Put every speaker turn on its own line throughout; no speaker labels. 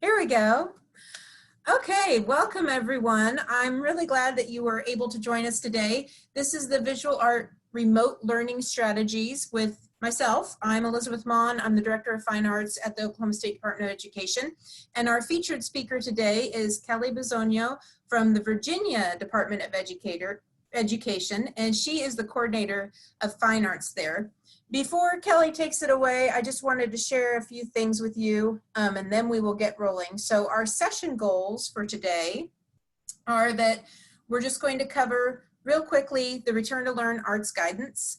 Here we go. Okay, welcome everyone. I'm really glad that you were able to join us today. This is the Visual Art Remote Learning Strategies with myself. I'm Elizabeth Mon. I'm the Director of Fine Arts at the Oklahoma State Department of Education. And our featured speaker today is Kelly Bisogno from the Virginia Department of Education, and she is the coordinator of Fine Arts there. Before Kelly takes it away, I just wanted to share a few things with you, and then we will get rolling. So our session goals for today are that we're just going to cover real quickly the Return to Learn arts guidance,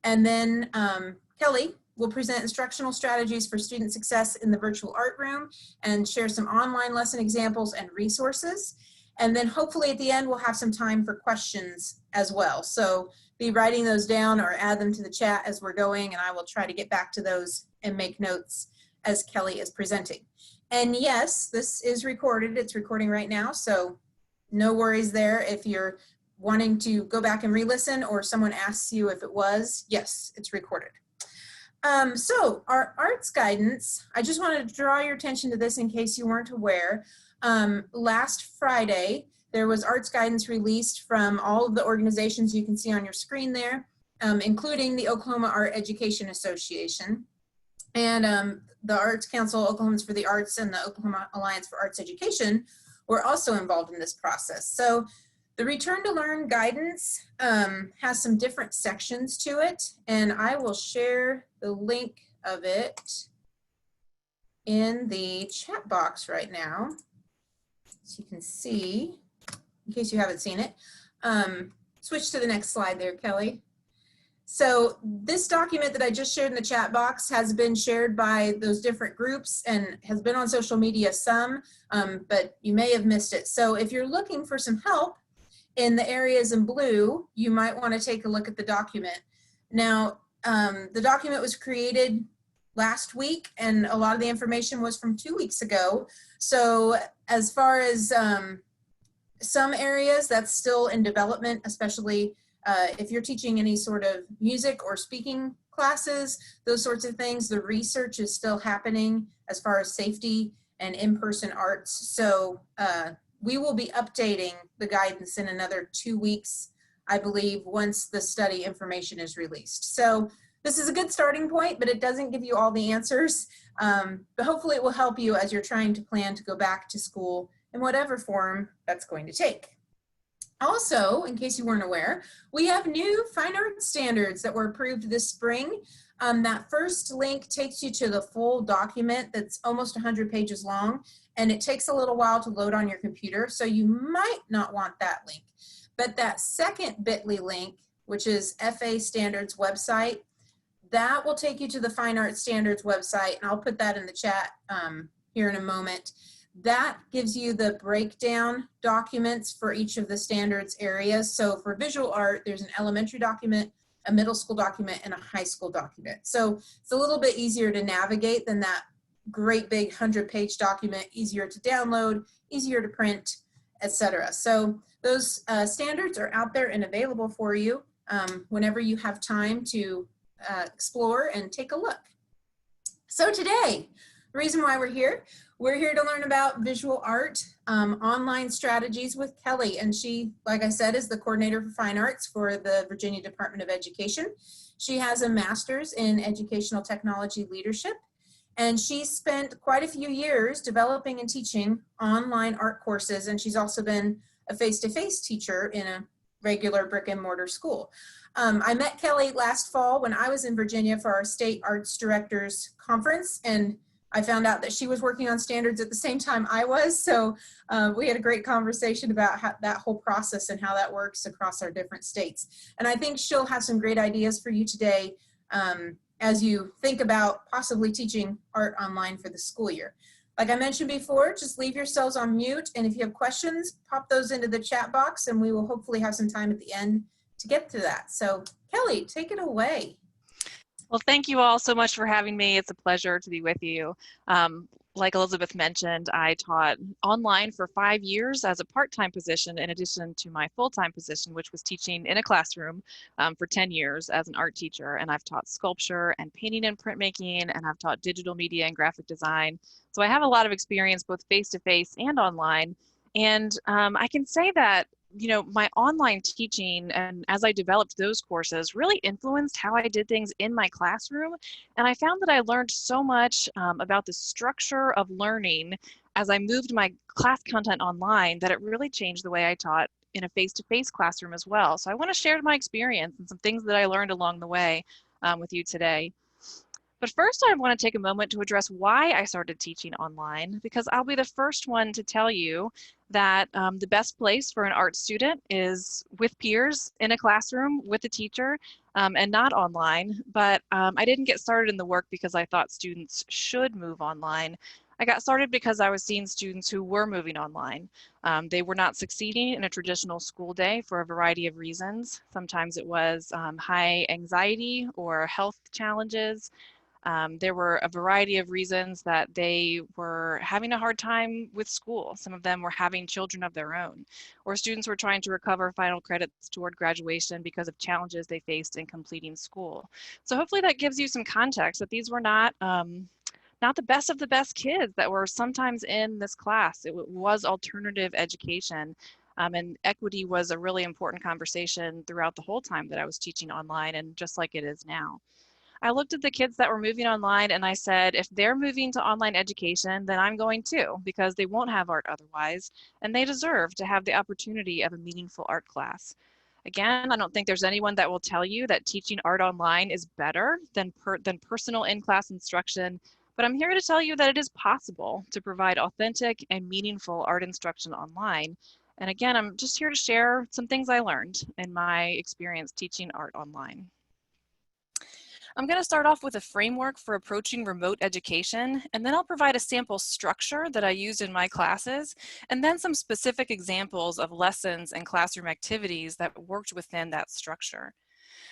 and then Kelly will present instructional strategies for student success in the virtual art room and share some online lesson examples and resources. And then hopefully at the end, we'll have some time for questions as well. So be writing those down or add them to the chat as we're going, and I will try to get back to those and make notes as Kelly is presenting. And yes, this is recorded. It's recording right now, so no worries there. If you're wanting to go back and re-listen or someone asks you if it was, yes, it's recorded. So our arts guidance, I just wanted to draw your attention to this in case you weren't aware. Last Friday, there was arts guidance released from all of the organizations you can see on your screen there, including the Oklahoma Art Education Association and the Arts Council, Oklahomans for the Arts, and the Oklahoma Alliance for Arts Education were also involved in this process. So the Return to Learn guidance has some different sections to it, and I will share the link of it in the chat box right now, so you can see, in case you haven't seen it. Switch to the next slide there, Kelly. So this document that I just shared in the chat box has been shared by those different groups and has been on social media some, but you may have missed it. So if you're looking for some help in the areas in blue, you might want to take a look at the document. Now, the document was created last week, and a lot of the information was from 2 weeks ago. So as far as some areas, that's still in development, especially if you're teaching any sort of music or speaking classes, those sorts of things. The research is still happening as far as safety and in-person arts. So we will be updating the guidance in another 2 weeks, I believe, once the study information is released. So this is a good starting point, but it doesn't give you all the answers. But hopefully it will help you as you're trying to plan to go back to school in whatever form that's going to take. Also, in case you weren't aware, we have new fine art standards that were approved this spring. That first link takes you to the full document that's almost 100 pages long, and it takes a little while to load on your computer, so you might not want that link. But that second bit.ly link, which is FA Standards website, that will take you to the Fine Art Standards website, and I'll put that in the chat here in a moment. That gives you the breakdown documents for each of the standards areas. So for visual art, there's an elementary document, a middle school document, and a high school document. So it's a little bit easier to navigate than that great big 100-page document, easier to download, easier to print, etc. So those standards are out there and available for you whenever you have time to explore and take a look. So today, the reason why we're here to learn about visual art online strategies with Kelly, and she, like I said, is the coordinator for fine arts for the Virginia Department of Education. She has a master's in educational technology leadership, and she spent quite a few years developing and teaching online art courses, and she's also been a face-to-face teacher in a regular brick and mortar school. I met Kelly last fall when I was in Virginia for our state arts directors conference, and I found out that she was working on standards at the same time I was, so we had a great conversation about that whole process and how that works across our different states. And I think she'll have some great ideas for you today as you think about possibly teaching art online for the school year. Like I mentioned before, just leave yourselves on mute, and if you have questions, pop those into the chat box, and we will hopefully have some time at the end to get to that. So Kelly, take it away.
Well, thank you all so much for having me. It's a pleasure to be with you. Like Elizabeth mentioned, I taught online for 5 years as a part-time position in addition to my full-time position, which was teaching in a classroom for 10 years as an art teacher. And I've taught sculpture and painting and printmaking, and I've taught digital media and graphic design. So I have a lot of experience both face-to-face and online. And I can say that, my online teaching and as I developed those courses really influenced how I did things in my classroom. And I found that I learned so much about the structure of learning as I moved my class content online that it really changed the way I taught in a face-to-face classroom as well. So I want to share my experience and some things that I learned along the way with you today. But first, I want to take a moment to address why I started teaching online, because I'll be the first one to tell you that the best place for an art student is with peers in a classroom with a teacher and not online. But I didn't get started in the work because I thought students should move online. I got started because I was seeing students who were moving online. They were not succeeding in a traditional school day for a variety of reasons. Sometimes it was high anxiety or health challenges. There were a variety of reasons that they were having a hard time with school. Some of them were having children of their own, or students were trying to recover final credits toward graduation because of challenges they faced in completing school. So hopefully that gives you some context that these were not the best of the best kids that were sometimes in this class. It was alternative education. And equity was a really important conversation throughout the whole time that I was teaching online, and just like it is now. I looked at the kids that were moving online and I said, if they're moving to online education, then I'm going too, because they won't have art otherwise, and they deserve to have the opportunity of a meaningful art class. Again, I don't think there's anyone that will tell you that teaching art online is better than personal in-class instruction, but I'm here to tell you that it is possible to provide authentic and meaningful art instruction online. And again, I'm just here to share some things I learned in my experience teaching art online. I'm going to start off with a framework for approaching remote education, and then I'll provide a sample structure that I used in my classes, and then some specific examples of lessons and classroom activities that worked within that structure.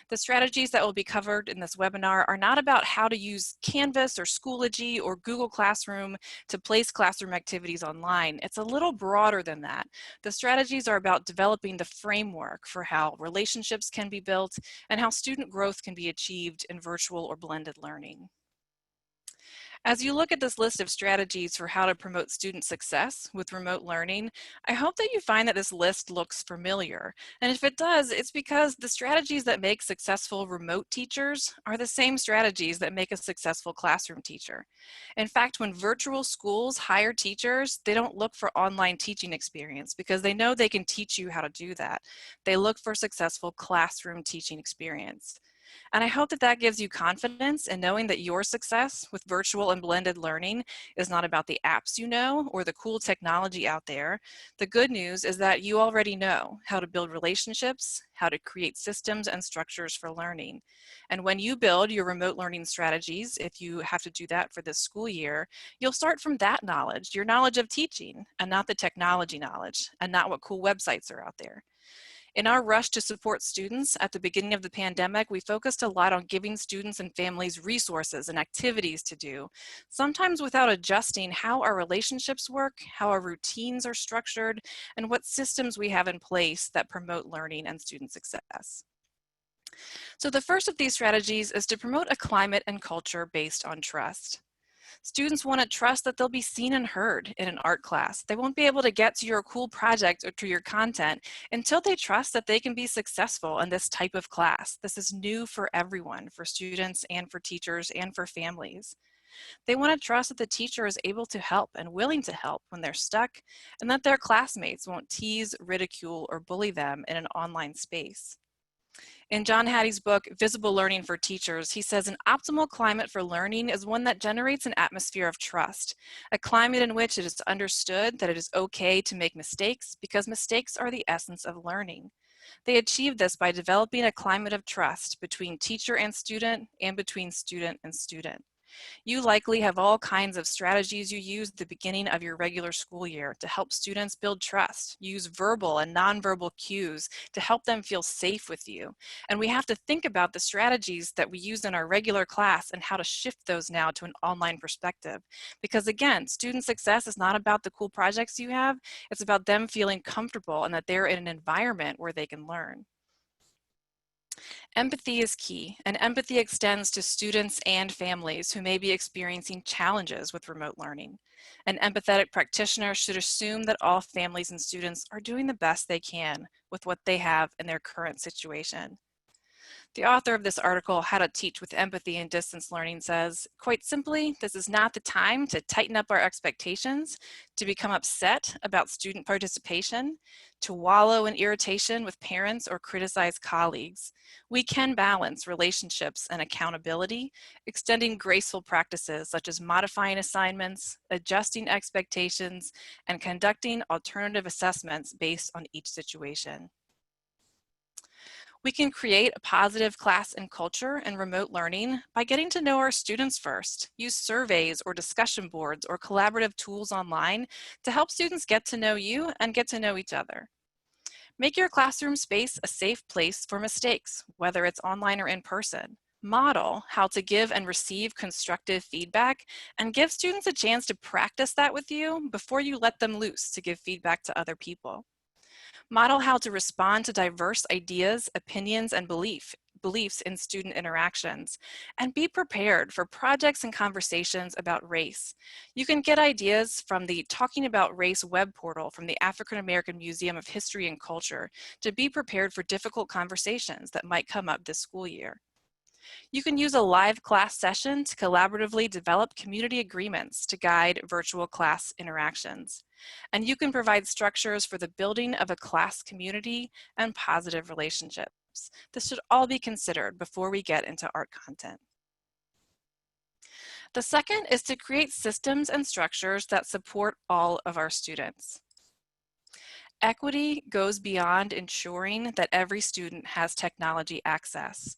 The strategies that will be covered in this webinar are not about how to use Canvas or Schoology or Google Classroom to place classroom activities online. It's a little broader than that. The strategies are about developing the framework for how relationships can be built and how student growth can be achieved in virtual or blended learning. As you look at this list of strategies for how to promote student success with remote learning, I hope that you find that this list looks familiar. And if it does, it's because the strategies that make successful remote teachers are the same strategies that make a successful classroom teacher. In fact, when virtual schools hire teachers, they don't look for online teaching experience because they know they can teach you how to do that. They look for successful classroom teaching experience. And I hope that that gives you confidence in knowing that your success with virtual and blended learning is not about the apps you know or the cool technology out there. The good news is that you already know how to build relationships, how to create systems and structures for learning. And when you build your remote learning strategies, if you have to do that for this school year, you'll start from that knowledge, your knowledge of teaching, and not the technology knowledge, and not what cool websites are out there. In our rush to support students at the beginning of the pandemic, we focused a lot on giving students and families resources and activities to do, sometimes without adjusting how our relationships work, how our routines are structured, and what systems we have in place that promote learning and student success. So the first of these strategies is to promote a climate and culture based on trust. Students want to trust that they'll be seen and heard in an art class. They won't be able to get to your cool project or to your content until they trust that they can be successful in this type of class. This is new for everyone, for students and for teachers and for families. They want to trust that the teacher is able to help and willing to help when they're stuck, and that their classmates won't tease, ridicule, or bully them in an online space. In John Hattie's book, Visible Learning for Teachers, he says an optimal climate for learning is one that generates an atmosphere of trust, a climate in which it is understood that it is okay to make mistakes because mistakes are the essence of learning. They achieve this by developing a climate of trust between teacher and between student and student. You likely have all kinds of strategies you use at the beginning of your regular school year to help students build trust. Use verbal and nonverbal cues to help them feel safe with you. And we have to think about the strategies that we use in our regular class and how to shift those now to an online perspective. Because again, student success is not about the cool projects you have, it's about them feeling comfortable and that they're in an environment where they can learn. Empathy is key, and empathy extends to students and families who may be experiencing challenges with remote learning. An empathetic practitioner should assume that all families and students are doing the best they can with what they have in their current situation. The author of this article, How to Teach with Empathy in Distance Learning, says, quite simply, this is not the time to tighten up our expectations, to become upset about student participation, to wallow in irritation with parents or criticize colleagues. We can balance relationships and accountability, extending graceful practices such as modifying assignments, adjusting expectations, and conducting alternative assessments based on each situation. We can create a positive class and culture in remote learning by getting to know our students first. Use surveys or discussion boards or collaborative tools online to help students get to know you and get to know each other. Make your classroom space a safe place for mistakes, whether it's online or in person. Model how to give and receive constructive feedback and give students a chance to practice that with you before you let them loose to give feedback to other people. Model how to respond to diverse ideas, opinions, and beliefs in student interactions, and be prepared for projects and conversations about race. You can get ideas from the Talking About Race web portal from the African American Museum of History and Culture to be prepared for difficult conversations that might come up this school year. You can use a live class session to collaboratively develop community agreements to guide virtual class interactions. And you can provide structures for the building of a class community and positive relationships. This should all be considered before we get into art content. The second is to create systems and structures that support all of our students. Equity goes beyond ensuring that every student has technology access.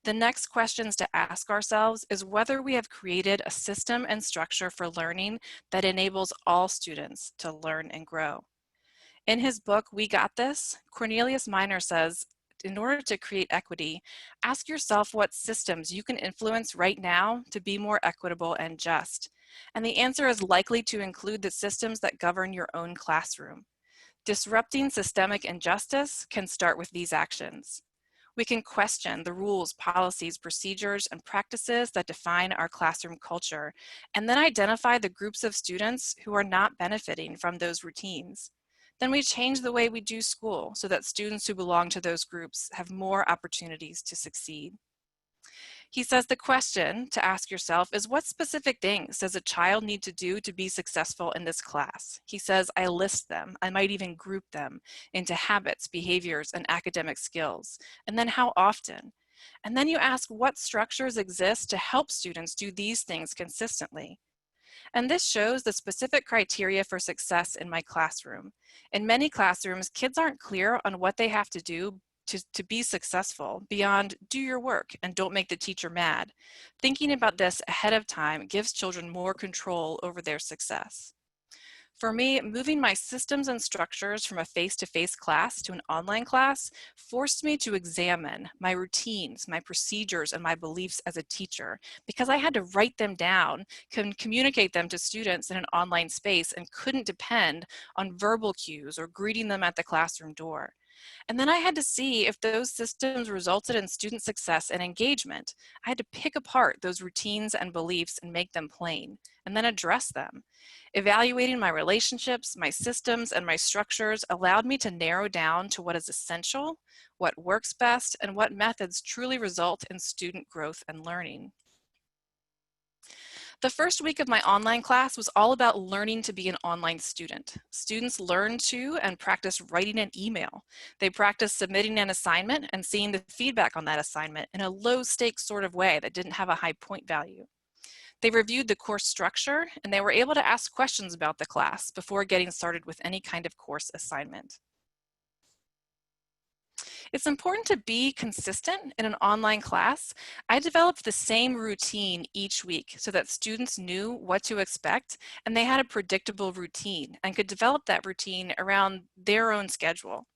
The next questions to ask ourselves is whether we have created a system and structure for learning that enables all students to learn and grow. In his book, We Got This, Cornelius Minor says, in order to create equity, ask yourself what systems you can influence right now to be more equitable and just. And the answer is likely to include the systems that govern your own classroom. Disrupting systemic injustice can start with these actions. We can question the rules, policies, procedures, and practices that define our classroom culture, and then identify the groups of students who are not benefiting from those routines. Then we change the way we do school so that students who belong to those groups have more opportunities to succeed. He says the question to ask yourself is, what specific things does a child need to do to be successful in this class? He says, I list them. I might even group them into habits, behaviors, and academic skills. And then how often? And then you ask what structures exist to help students do these things consistently. And this shows the specific criteria for success in my classroom. In many classrooms, kids aren't clear on what they have to do to be successful beyond do your work and don't make the teacher mad. Thinking about this ahead of time gives children more control over their success. For me, moving my systems and structures from a face-to-face class to an online class forced me to examine my routines, my procedures, and my beliefs as a teacher because I had to write them down, communicate them to students in an online space, and couldn't depend on verbal cues or greeting them at the classroom door. And then I had to see if those systems resulted in student success and engagement. I had to pick apart those routines and beliefs and make them plain, and then address them. Evaluating my relationships, my systems, and my structures allowed me to narrow down to what is essential, what works best, and what methods truly result in student growth and learning. The first week of my online class was all about learning to be an online student. Students learned to and practiced writing an email. They practiced submitting an assignment and seeing the feedback on that assignment in a low stakes sort of way that didn't have a high point value. They reviewed the course structure and they were able to ask questions about the class before getting started with any kind of course assignment. It's important to be consistent in an online class. I developed the same routine each week so that students knew what to expect and they had a predictable routine and could develop that routine around their own schedule.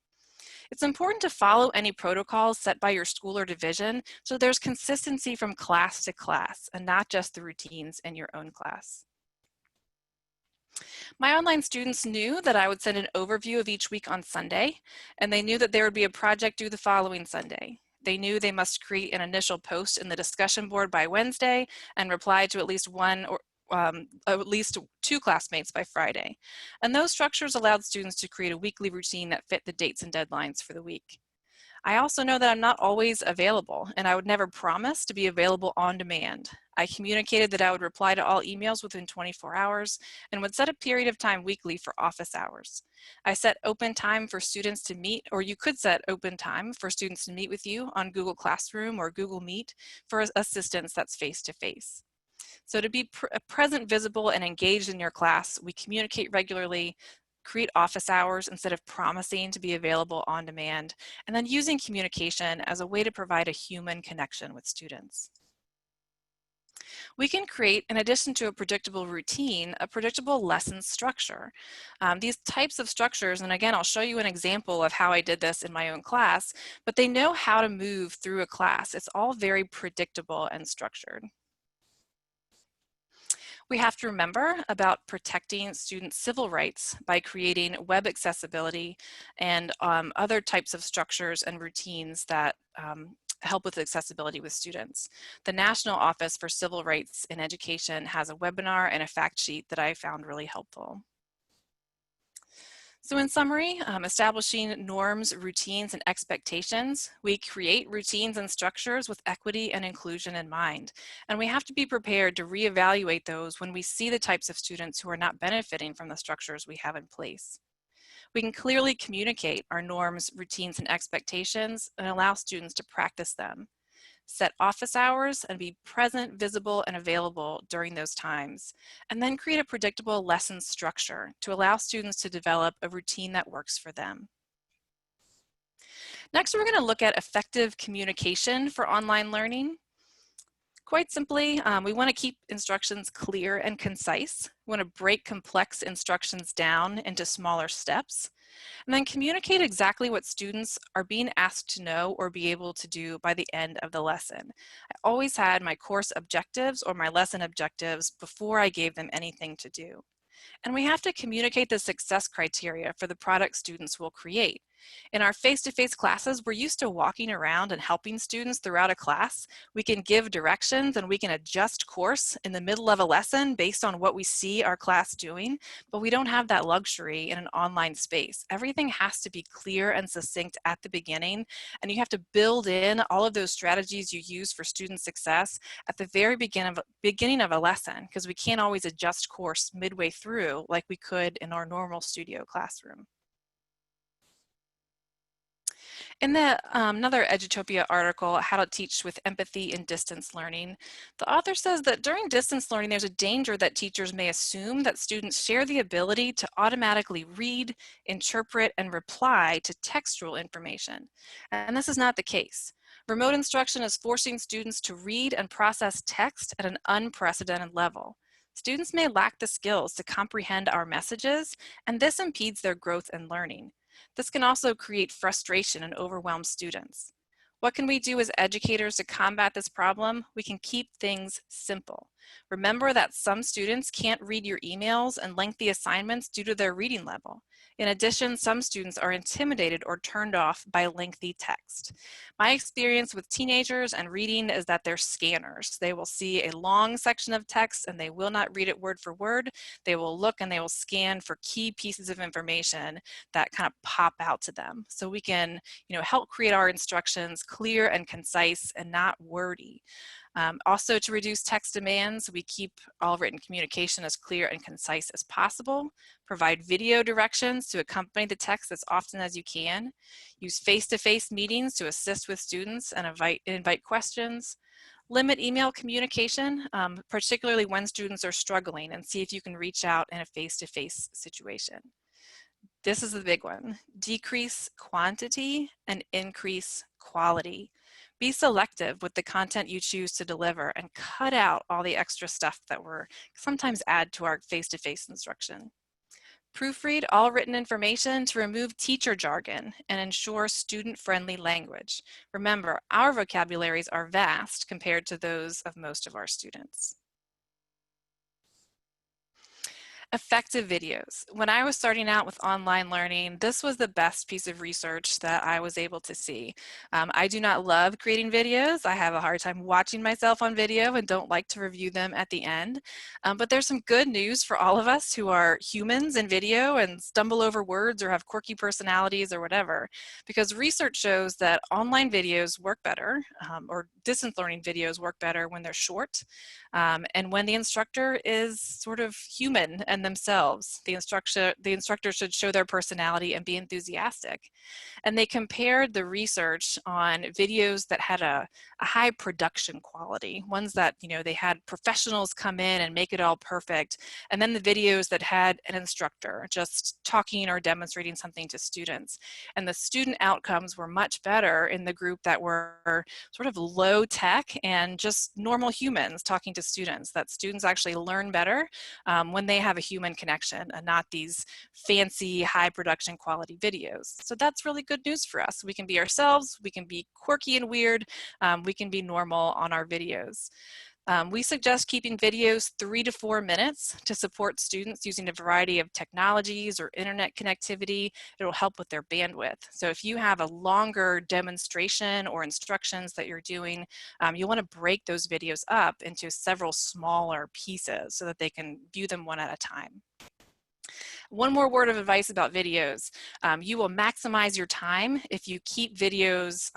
It's important to follow any protocols set by your school or division so there's consistency from class to class and not just the routines in your own class. My online students knew that I would send an overview of each week on Sunday, and they knew that there would be a project due the following Sunday. They knew they must create an initial post in the discussion board by Wednesday and reply to at least one or at least two classmates by Friday. And those structures allowed students to create a weekly routine that fit the dates and deadlines for the week. I also know that I'm not always available, and I would never promise to be available on demand. I communicated that I would reply to all emails within 24 hours and would set a period of time weekly for office hours. I set open time for students to meet, or you could set open time for students to meet with you on Google Classroom or Google Meet for assistance that's face-to-face. So to be present, visible, and engaged in your class, we communicate regularly, create office hours instead of promising to be available on demand, and then using communication as a way to provide a human connection with students. We can create, in addition to a predictable routine, a predictable lesson structure. These types of structures, and again, I'll show you an example of how I did this in my own class, but they know how to move through a class. It's all very predictable and structured. We have to remember about protecting student civil rights by creating web accessibility and other types of structures and routines that help with accessibility with students. The National Office for Civil Rights in Education has a webinar and a fact sheet that I found really helpful. So in summary, establishing norms, routines, and expectations, we create routines and structures with equity and inclusion in mind. And we have to be prepared to reevaluate those when we see the types of students who are not benefiting from the structures we have in place. We can clearly communicate our norms, routines, and expectations and allow students to practice them. Set office hours and be present, visible, and available during those times, and then create a predictable lesson structure to allow students to develop a routine that works for them. Next, we're going to look at effective communication for online learning. Quite simply, we want to keep instructions clear and concise. We want to break complex instructions down into smaller steps. And then communicate exactly what students are being asked to know or be able to do by the end of the lesson. I always had my course objectives or my lesson objectives before I gave them anything to do. And we have to communicate the success criteria for the product students will create. In our face-to-face classes, we're used to walking around and helping students throughout a class. We can give directions and we can adjust course in the middle of a lesson based on what we see our class doing, but we don't have that luxury in an online space. Everything has to be clear and succinct at the beginning, and you have to build in all of those strategies you use for student success at the very beginning of a lesson, because we can't always adjust course midway through like we could in our normal studio classroom. In another Edutopia article, How to Teach with Empathy in Distance Learning, the author says that during distance learning, there's a danger that teachers may assume that students share the ability to automatically read, interpret, and reply to textual information. And this is not the case. Remote instruction is forcing students to read and process text at an unprecedented level. Students may lack the skills to comprehend our messages, and this impedes their growth and learning. This can also create frustration and overwhelm students. What can we do as educators to combat this problem? We can keep things simple. Remember that some students can't read your emails and lengthy assignments due to their reading level. In addition, some students are intimidated or turned off by lengthy text. My experience with teenagers and reading is that they're scanners. They will see a long section of text and they will not read it word for word. They will look and they will scan for key pieces of information that kind of pop out to them. So we can, help create our instructions clear and concise and not wordy. Also, to reduce text demands, we keep all written communication as clear and concise as possible. Provide video directions to accompany the text as often as you can. Use face-to-face meetings to assist with students and invite questions. Limit email communication, particularly when students are struggling, and see if you can reach out in a face-to-face situation. This is the big one. Decrease quantity and increase quality. Be selective with the content you choose to deliver and cut out all the extra stuff that we're sometimes add to our face-to-face instruction. Proofread all written information to remove teacher jargon and ensure student-friendly language. Remember, our vocabularies are vast compared to those of most of our students. Effective videos. When I was starting out with online learning, this was the best piece of research that I was able to see. I do not love creating videos. I have a hard time watching myself on video and don't like to review them at the end. But there's some good news for all of us who are humans in video and stumble over words or have quirky personalities or whatever, because research shows that online videos work better, or distance learning videos work better when they're short, and when the instructor is sort of human and themselves. The instructor should show their personality and be enthusiastic. And they compared the research on videos that had a high production quality, ones that, they had professionals come in and make it all perfect, and then the videos that had an instructor just talking or demonstrating something to students. And the student outcomes were much better in the group that were sort of low tech and just normal humans talking to students, that students actually learn better when they have a human connection and not these fancy high production quality videos. So that's really good news for us. We can be ourselves, we can be quirky and weird, we can be normal on our videos. We suggest keeping videos 3 to 4 minutes to support students using a variety of technologies or internet connectivity. It'll help with their bandwidth. So if you have a longer demonstration or instructions that you're doing, you'll want to break those videos up into several smaller pieces so that they can view them one at a time. One more word of advice about videos. You will maximize your time if you keep videos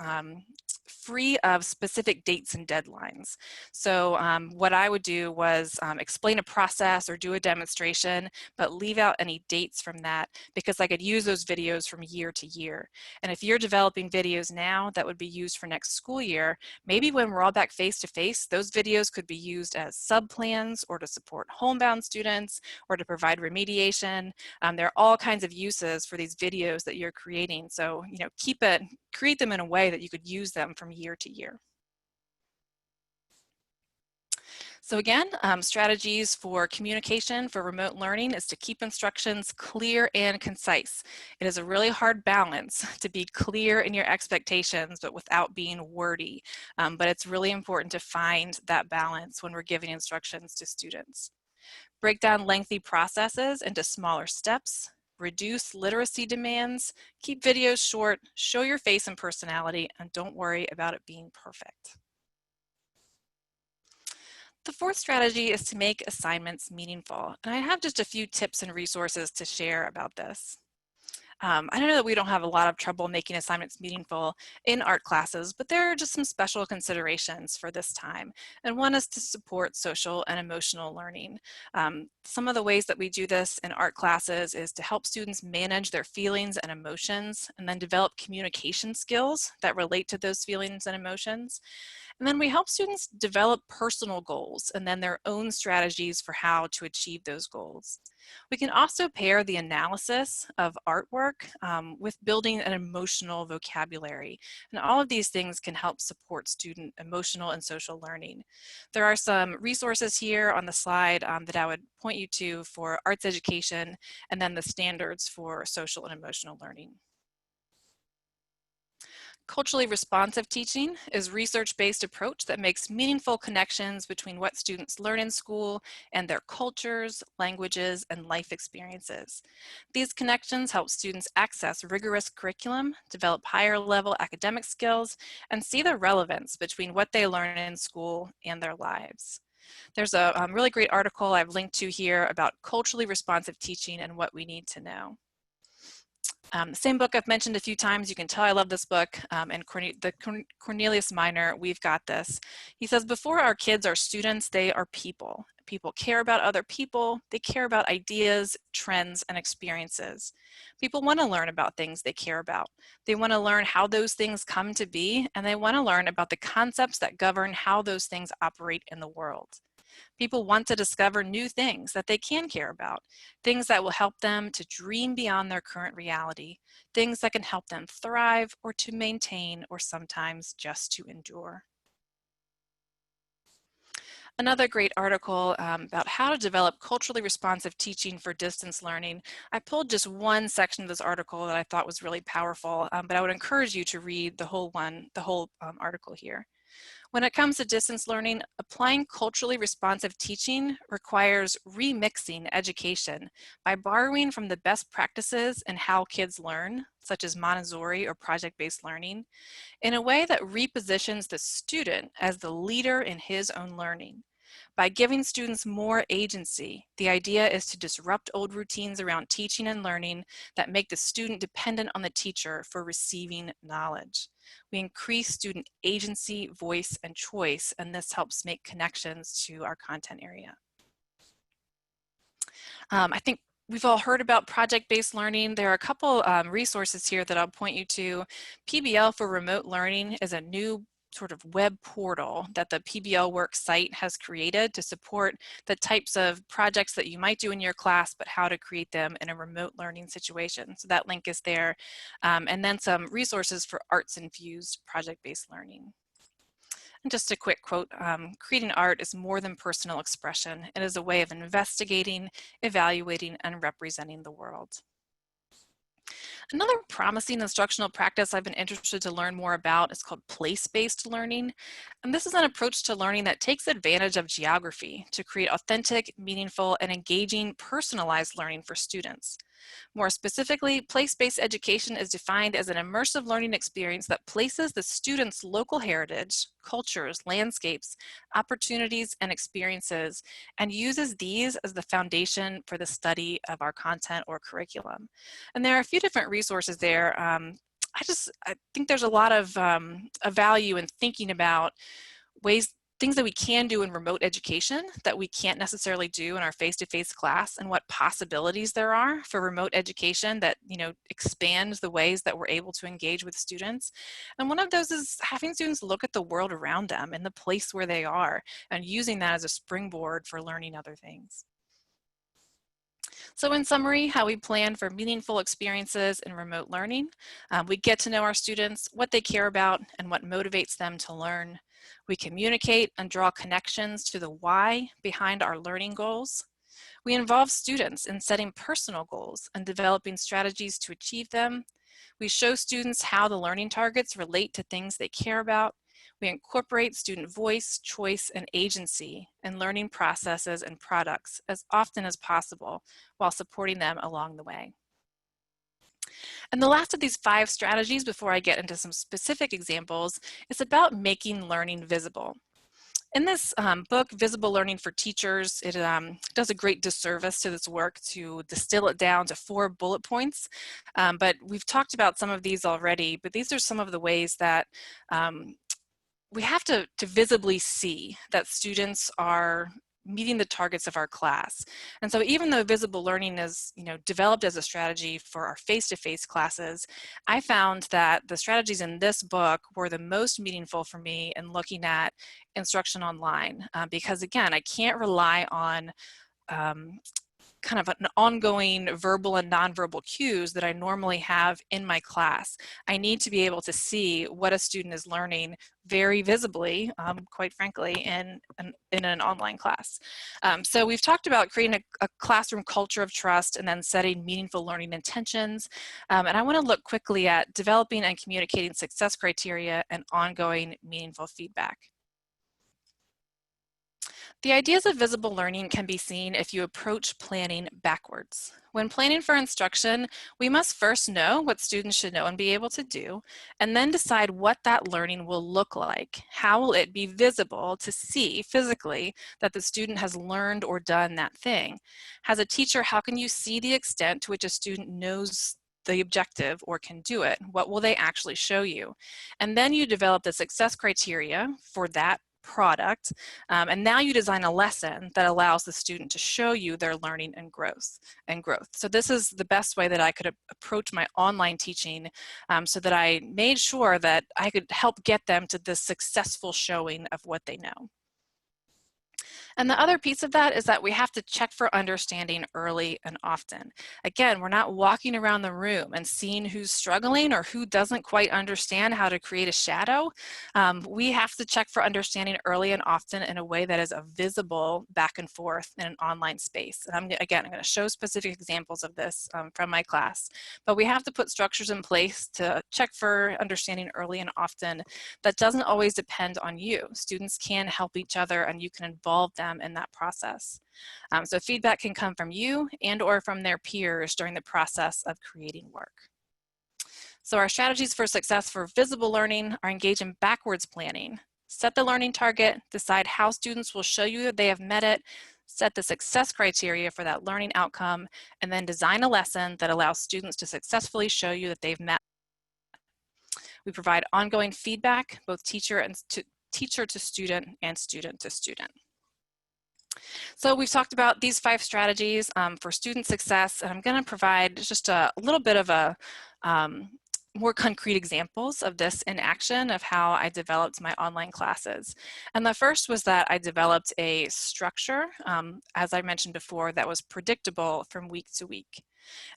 free of specific dates and deadlines. So what I would do was explain a process or do a demonstration, but leave out any dates from that, because I could use those videos from year to year. And if you're developing videos now that would be used for next school year, maybe when we're all back face to face, those videos could be used as sub-plans or to support homebound students or to provide remediation. There are all kinds of uses for these videos that you're creating. So, create them in a way that you could use them from year to year. So again, strategies for communication for remote learning is to keep instructions clear and concise. It is a really hard balance to be clear in your expectations, but without being wordy. But it's really important to find that balance when we're giving instructions to students. Break down lengthy processes into smaller steps, reduce literacy demands, keep videos short, show your face and personality, and don't worry about it being perfect. The fourth strategy is to make assignments meaningful. And I have just a few tips and resources to share about this. I know that we don't have a lot of trouble making assignments meaningful in art classes, but there are just some special considerations for this time. And one is to support social and emotional learning. Some of the ways that we do this in art classes is to help students manage their feelings and emotions, and then develop communication skills that relate to those feelings and emotions. And then we help students develop personal goals and then their own strategies for how to achieve those goals. We can also pair the analysis of artwork with building an emotional vocabulary. And all of these things can help support student emotional and social learning. There are some resources here on the slide that I would point you to for arts education, and then the standards for social and emotional learning. Culturally responsive teaching is a research-based approach that makes meaningful connections between what students learn in school and their cultures, languages, and life experiences. These connections help students access rigorous curriculum, develop higher level academic skills, and see the relevance between what they learn in school and their lives. There's a really great article I've linked to here about culturally responsive teaching and what we need to know. Same book I've mentioned a few times. You can tell I love this book, and Cornelius Minor, We've Got This. He says, before our kids are students, they are people. People care about other people. They care about ideas, trends, and experiences. People want to learn about things they care about. They want to learn how those things come to be, and they want to learn about the concepts that govern how those things operate in the world. People want to discover new things that they can care about, things that will help them to dream beyond their current reality, things that can help them thrive or to maintain or sometimes just to endure. Another great article about how to develop culturally responsive teaching for distance learning. I pulled just one section of this article that I thought was really powerful, but I would encourage you to read the whole article here. When it comes to distance learning, applying culturally responsive teaching requires remixing education by borrowing from the best practices in how kids learn, such as Montessori or project-based learning, in a way that repositions the student as the leader in his own learning. By giving students more agency, the idea is to disrupt old routines around teaching and learning that make the student dependent on the teacher for receiving knowledge. We increase student agency, voice, and choice, and this helps make connections to our content area. I think we've all heard about project-based learning. There are a couple resources here that I'll point you to. PBL for Remote Learning is a new sort of web portal that the PBL Works site has created to support the types of projects that you might do in your class, but how to create them in a remote learning situation. So that link is there. And then some resources for arts-infused project-based learning. And just a quick quote, creating art is more than personal expression. It is a way of investigating, evaluating, and representing the world. Another promising instructional practice I've been interested to learn more about is called place-based learning. And this is an approach to learning that takes advantage of geography to create authentic, meaningful, and engaging personalized learning for students. More specifically, place-based education is defined as an immersive learning experience that places the student's local heritage, cultures, landscapes, opportunities, and experiences, and uses these as the foundation for the study of our content or curriculum. And there are a few different resources there. I think there's a lot of value in thinking about things that we can do in remote education that we can't necessarily do in our face-to-face class, and what possibilities there are for remote education that, expands the ways that we're able to engage with students. And one of those is having students look at the world around them and the place where they are, and using that as a springboard for learning other things. So in summary, how we plan for meaningful experiences in remote learning. We get to know our students, what they care about, and what motivates them to learn. We communicate and draw connections to the why behind our learning goals. We involve students in setting personal goals and developing strategies to achieve them. We show students how the learning targets relate to things they care about. We incorporate student voice, choice, and agency in learning processes and products as often as possible while supporting them along the way. And the last of these 5 strategies, before I get into some specific examples, is about making learning visible. In this book, Visible Learning for Teachers, it does a great disservice to this work to distill it down to 4 bullet points. But we've talked about some of these already, but these are some of the ways that we have to visibly see that students are meeting the targets of our class. And so even though visible learning is developed as a strategy for our face-to-face classes, I found that the strategies in this book were the most meaningful for me in looking at instruction online, because again, I can't rely on kind of an ongoing verbal and nonverbal cues that I normally have in my class. I need to be able to see what a student is learning very visibly, quite frankly, in an online class. So we've talked about creating a classroom culture of trust and then setting meaningful learning intentions. And I want to look quickly at developing and communicating success criteria and ongoing meaningful feedback. The ideas of visible learning can be seen if you approach planning backwards. When planning for instruction, we must first know what students should know and be able to do, and then decide what that learning will look like. How will it be visible to see physically that the student has learned or done that thing? As a teacher, how can you see the extent to which a student knows the objective or can do it? What will they actually show you? And then you develop the success criteria for that product, and now you design a lesson that allows the student to show you their learning and growth. So this is the best way that I could approach my online teaching, so that I made sure that I could help get them to the successful showing of what they know. And the other piece of that is that we have to check for understanding early and often. Again, we're not walking around the room and seeing who's struggling or who doesn't quite understand how to create a shadow. We have to check for understanding early and often in a way that is a visible back and forth in an online space. And I'm going to show specific examples of this from my class. But we have to put structures in place to check for understanding early and often. That doesn't always depend on you. Students can help each other and you can involve them in that process. So feedback can come from you and or from their peers during the process of creating work. So our strategies for success for visible learning are engage in backwards planning. Set the learning target, decide how students will show you that they have met it, set the success criteria for that learning outcome, and then design a lesson that allows students to successfully show you that they've met. We provide ongoing feedback, both teacher to student and student to student. So we've talked about these 5 strategies for student success, and I'm going to provide just a little bit of a more concrete examples of this in action of how I developed my online classes. And the first was that I developed a structure, as I mentioned before, that was predictable from week to week.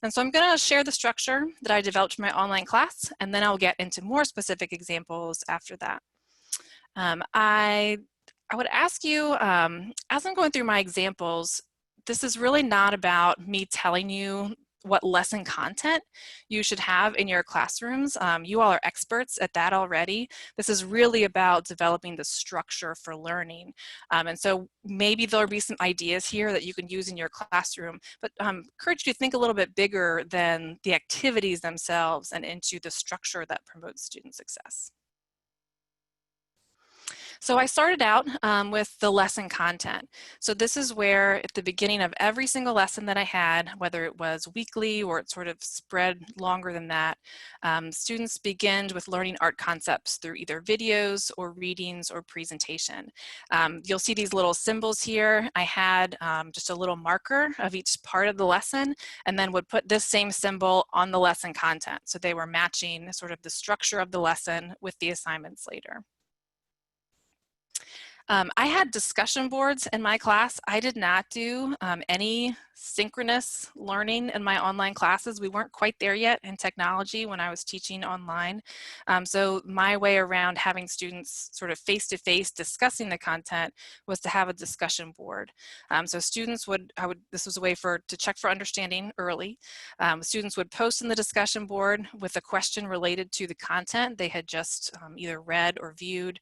And so I'm going to share the structure that I developed for my online class, and then I'll get into more specific examples after that. I would ask you, as I'm going through my examples, this is really not about me telling you what lesson content you should have in your classrooms. You all are experts at that already. This is really about developing the structure for learning. And so maybe there'll be some ideas here that you can use in your classroom, but encourage you to think a little bit bigger than the activities themselves and into the structure that promotes student success. So I started out with the lesson content. So this is where at the beginning of every single lesson that I had, whether it was weekly or it sort of spread longer than that, students began with learning art concepts through either videos or readings or presentation. You'll see these little symbols here. I had just a little marker of each part of the lesson and then would put this same symbol on the lesson content. So they were matching sort of the structure of the lesson with the assignments later. I had discussion boards in my class. I did not do any synchronous learning in my online classes. We weren't quite there yet in technology when I was teaching online. So my way around having students sort of face-to-face discussing the content was to have a discussion board. So students this was a way to check for understanding early. Students would post in the discussion board with a question related to the content they had just either read or viewed.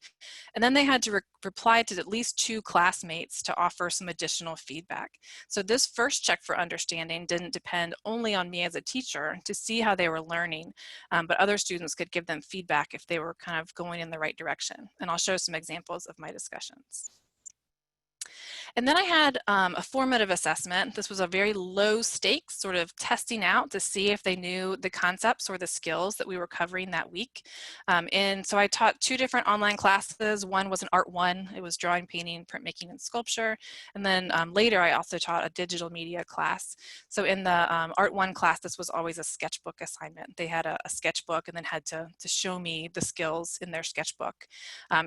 And then they had to reply to at least 2 classmates to offer some additional feedback. So this first check for understanding didn't depend only on me as a teacher to see how they were learning, but other students could give them feedback if they were kind of going in the right direction. And I'll show some examples of my discussions. And then I had a formative assessment. This was a very low stakes sort of testing out to see if they knew the concepts or the skills that we were covering that week. And so I taught 2 different online classes. One was an Art 1. It was drawing, painting, printmaking, and sculpture. And then later I also taught a digital media class. So in the Art 1 class, this was always a sketchbook assignment. They had a sketchbook and then had to show me the skills in their sketchbook.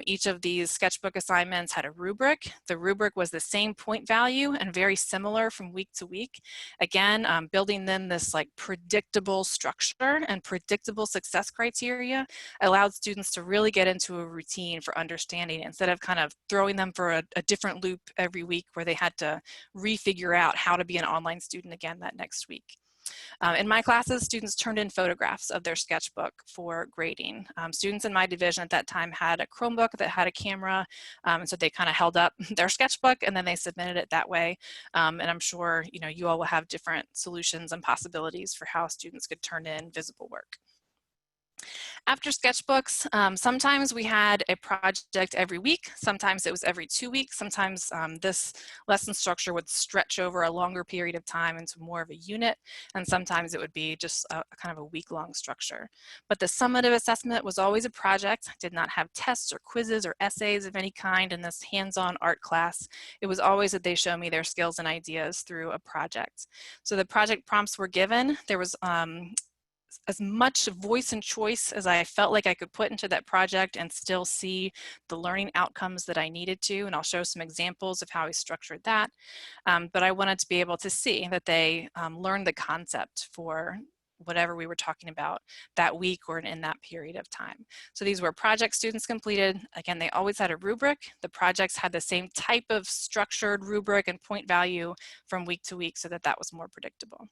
Each of these sketchbook assignments had a rubric. The rubric was the same point value and very similar from week to week. Again, building then this like predictable structure and predictable success criteria allowed students to really get into a routine for understanding instead of kind of throwing them for a different loop every week where they had to refigure out how to be an online student again that next week. In my classes, students turned in photographs of their sketchbook for grading. Students in my division at that time had a Chromebook that had a camera, and so they kind of held up their sketchbook and then they submitted it that way. And I'm sure you all will have different solutions and possibilities for how students could turn in visible work. After sketchbooks, sometimes we had a project every week, sometimes it was every 2 weeks, sometimes this lesson structure would stretch over a longer period of time into more of a unit, and sometimes it would be just a kind of a week-long structure. But the summative assessment was always a project. I did not have tests or quizzes or essays of any kind in this hands-on art class. It was always that they show me their skills and ideas through a project. So the project prompts were given. There was as much voice and choice as I felt like I could put into that project and still see the learning outcomes that I needed to. And I'll show some examples of how I structured that. But I wanted to be able to see that they learned the concept for whatever we were talking about that week or in that period of time. So these were project students completed. Again, they always had a rubric. The projects had the same type of structured rubric and point value from week to week so that that was more predictable.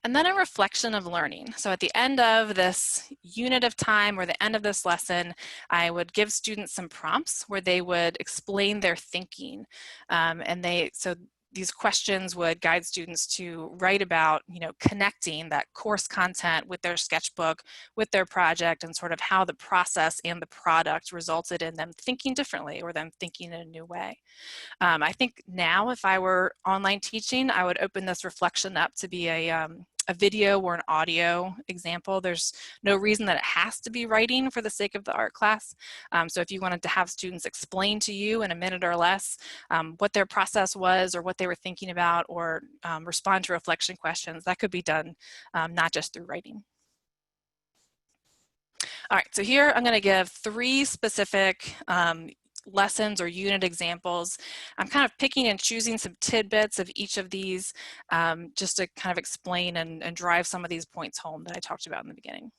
And then a reflection of learning. So at the end of this unit of time or the end of this lesson, I would give students some prompts where they would explain their thinking. So these questions would guide students to write about, connecting that course content with their sketchbook, with their project, and sort of how the process and the product resulted in them thinking differently or them thinking in a new way. I think now if I were online teaching, I would open this reflection up to be a video or an audio example. There's no reason that it has to be writing for the sake of the art class. So if you wanted to have students explain to you in a minute or less what their process was or what they were thinking about, or respond to reflection questions, that could be done not just through writing. All right, so here I'm going to give 3 specific lessons or unit examples. I'm kind of picking and choosing some tidbits of each of these just to kind of explain and drive some of these points home that I talked about in the beginning.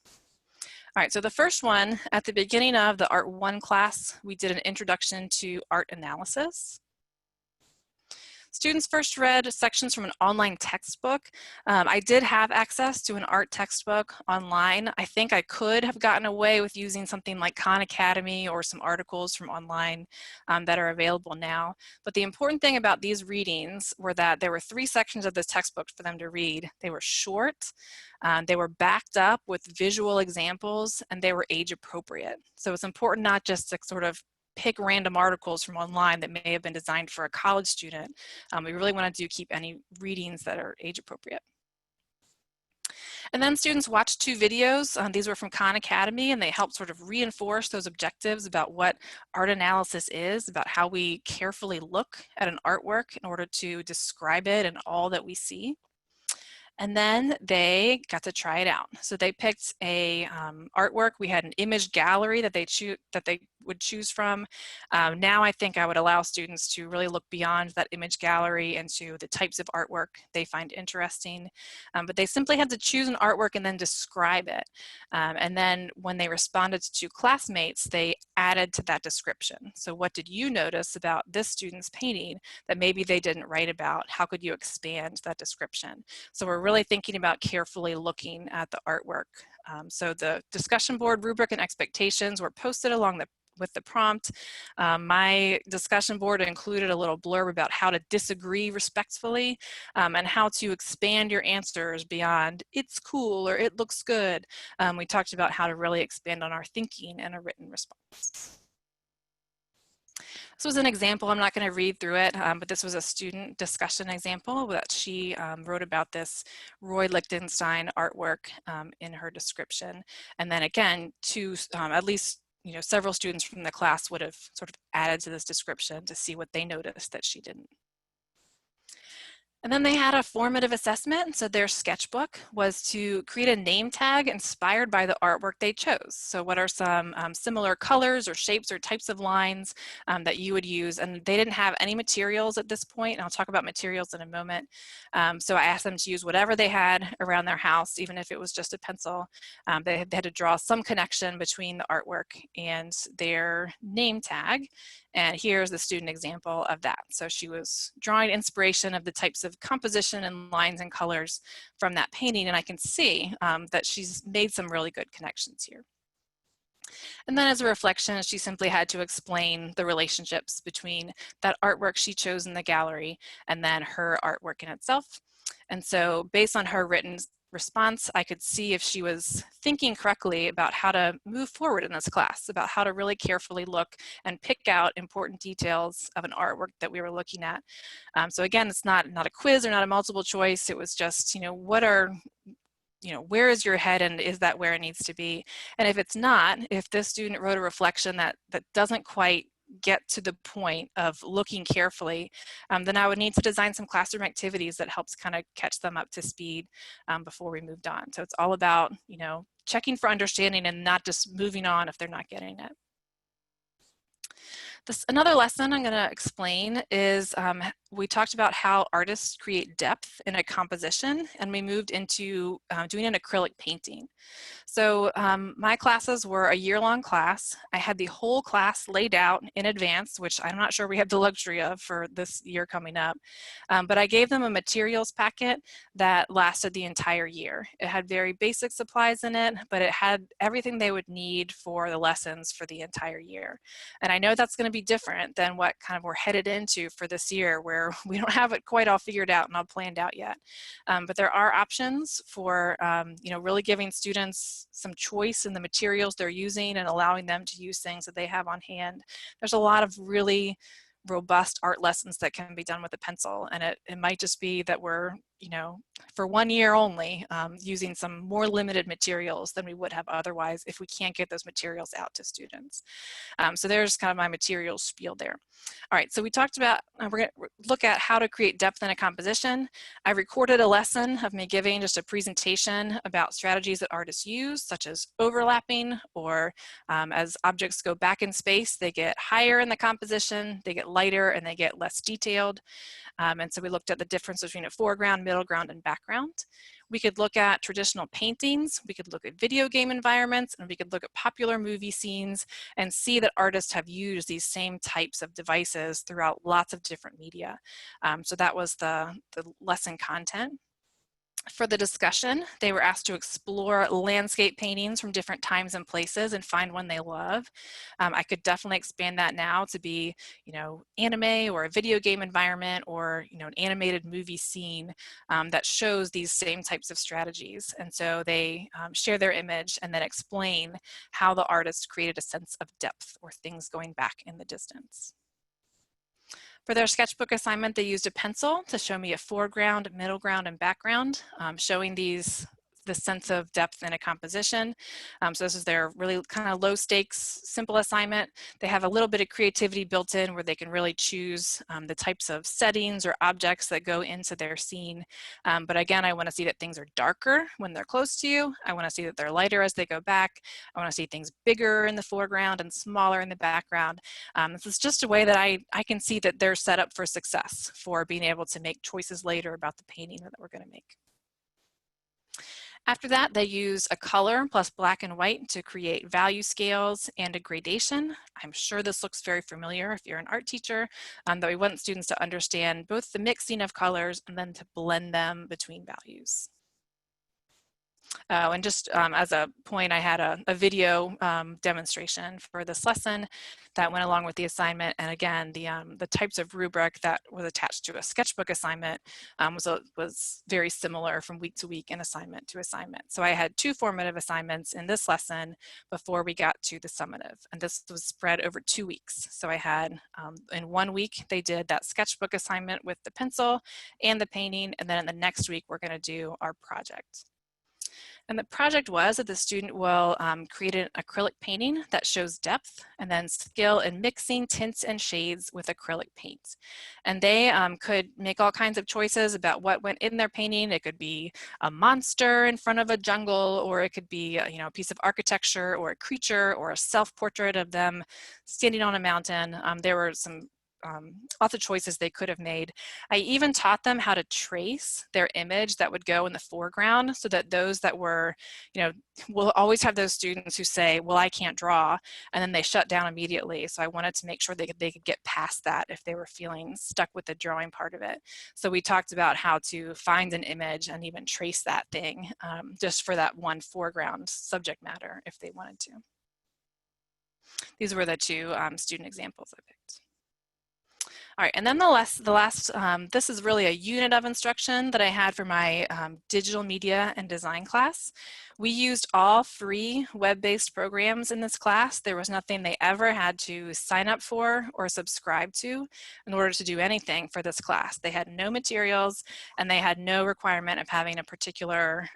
All right, so the first one, at the beginning of the Art 1 class, we did an introduction to art analysis. Students first read sections from an online textbook. I did have access to an art textbook online. I think I could have gotten away with using something like Khan Academy or some articles from online that are available now. But the important thing about these readings were that there were 3 sections of this textbook for them to read. They were short, they were backed up with visual examples, and they were age appropriate. So it's important not just to sort of pick random articles from online that may have been designed for a college student. We really want to keep any readings that are age appropriate. And then students watched 2 videos. These were from Khan Academy, and they helped sort of reinforce those objectives about what art analysis is, about how we carefully look at an artwork in order to describe it and all that we see. And then they got to try it out. So they picked a artwork. We had an image gallery that they would choose from. Now I think I would allow students to really look beyond that image gallery into the types of artwork they find interesting. But they simply had to choose an artwork and then describe it. And then when they responded to classmates, they added to that description. So what did you notice about this student's painting that maybe they didn't write about? How could you expand that description? So we're really thinking about carefully looking at the artwork. So the discussion board rubric and expectations were posted along with the prompt. My discussion board included a little blurb about how to disagree respectfully and how to expand your answers beyond "it's cool" or "it looks good." We talked about how to really expand on our thinking in a written response. This was an example. I'm not going to read through it, but this was a student discussion example that she wrote about this Roy Lichtenstein artwork in her description. And then again, at least several students from the class would have sort of added to this description to see what they noticed that she didn't. And then they had a formative assessment. So their sketchbook was to create a name tag inspired by the artwork they chose. So what are some similar colors or shapes or types of lines that you would use? And they didn't have any materials at this point, and I'll talk about materials in a moment. So I asked them to use whatever they had around their house, even if it was just a pencil. They had to draw some connection between the artwork and their name tag. And here's the student example of that. So she was drawing inspiration of the types of composition and lines and colors from that painting, and I can see that she's made some really good connections here. And then as a reflection, she simply had to explain the relationships between that artwork she chose in the gallery and then her artwork in itself. And so based on her written response, I could see if she was thinking correctly about how to move forward in this class, about how to really carefully look and pick out important details of an artwork that we were looking at. So again, it's not a quiz or not a multiple choice. It was just, where is your head and is that where it needs to be? And if it's not, if this student wrote a reflection that doesn't quite get to the point of looking carefully, then I would need to design some classroom activities that helps kind of catch them up to speed before we moved on. So it's all about, you know, checking for understanding and not just moving on if they're not getting it. Another lesson I'm going to explain is we talked about how artists create depth in a composition, and we moved into doing an acrylic painting. So my classes were a year-long class. I had the whole class laid out in advance, which I'm not sure we have the luxury of for this year coming up. But I gave them a materials packet that lasted the entire year. It had very basic supplies in it, but it had everything they would need for the lessons for the entire year. And I know that's going to be different than what kind of we're headed into for this year, where we don't have it quite all figured out and all planned out yet. But there are options for you know, really giving students some choice in the materials they're using and allowing them to use things that they have on hand. There's a lot of really robust art lessons that can be done with a pencil, and it might just be that we're, you know, for 1 year only, using some more limited materials than we would have otherwise if we can't get those materials out to students. So there's kind of my materials spiel there. All right, so we talked about, we're going to look at how to create depth in a composition. I recorded a lesson of me giving just a presentation about strategies that artists use, such as overlapping, or as objects go back in space, they get higher in the composition, they get lighter, and they get less detailed. And so we looked at the difference between a foreground, middle ground, and background. We could look at traditional paintings, we could look at video game environments, and we could look at popular movie scenes and see that artists have used these same types of devices throughout lots of different media. So that was the lesson content. For the discussion, they were asked to explore landscape paintings from different times and places and find one they love. I could definitely expand that now to be, you know, anime or a video game environment, or, you know, an animated movie scene that shows these same types of strategies. And so they share their image and then explain how the artist created a sense of depth or things going back in the distance. For their sketchbook assignment, they used a pencil to show me a foreground, middle ground, and background, showing the sense of depth in a composition. So this is their really kind of low stakes, simple assignment. They have a little bit of creativity built in where they can really choose the types of settings or objects that go into their scene. But again, I want to see that things are darker when they're close to you. I want to see that they're lighter as they go back. I want to see things bigger in the foreground and smaller in the background. This is just a way that I can see that they're set up for success, for being able to make choices later about the painting that we're going to make. After that, they use a color plus black and white to create value scales and a gradation. I'm sure this looks very familiar if you're an art teacher, that we want students to understand both the mixing of colors and then to blend them between values. And just as a point, I had a video demonstration for this lesson that went along with the assignment. And again, the types of rubric that was attached to a sketchbook assignment was very similar from week to week and assignment to assignment. So I had 2 formative assignments in this lesson before we got to the summative. And this was spread over 2 weeks. So I had, in 1 week, they did that sketchbook assignment with the pencil and the painting. And then in the next week, we're going to do our project. And the project was that the student will create an acrylic painting that shows depth, and then skill in mixing tints and shades with acrylic paint. And they could make all kinds of choices about what went in their painting. It could be a monster in front of a jungle, or it could be you know, a piece of architecture or a creature or a self-portrait of them standing on a mountain. There were some lots of choices they could have made. I even taught them how to trace their image that would go in the foreground, so that those that were, you know, we'll always have those students who say, well, I can't draw, and then they shut down immediately. So I wanted to make sure they could get past that if they were feeling stuck with the drawing part of it. So we talked about how to find an image and even trace that thing just for that one foreground subject matter if they wanted to. These were the 2 student examples I picked. All right, and then this is really a unit of instruction that I had for my digital media and design class. We used all free web-based programs in this class. There was nothing they ever had to sign up for or subscribe to in order to do anything for this class. They had no materials and they had no requirement of having a particular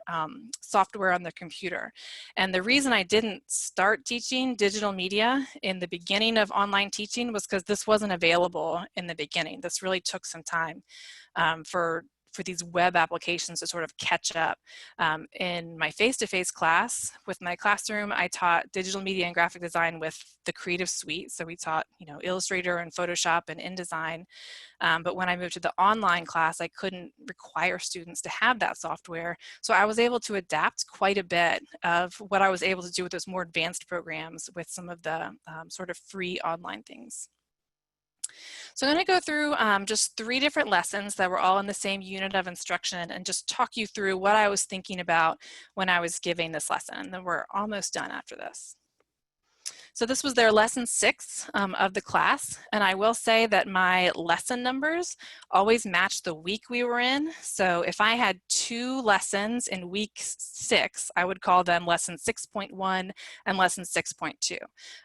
software on their computer. And the reason I didn't start teaching digital media in the beginning of online teaching was because this wasn't available in the beginning. This really took some time for these web applications to sort of catch up. In my face-to-face class with my classroom, I taught digital media and graphic design with the Creative Suite. So we taught, Illustrator and Photoshop and InDesign. But when I moved to the online class, I couldn't require students to have that software. So I was able to adapt quite a bit of what I was able to do with those more advanced programs with some of the sort of free online things. So I'm going to go through just 3 different lessons that were all in the same unit of instruction and just talk you through what I was thinking about when I was giving this lesson. And then we're almost done after this. So this was their lesson 6 of the class, and I will say that my lesson numbers always matched the week we were in. So if I had 2 lessons in week 6, I would call them lesson 6.1 and lesson 6.2.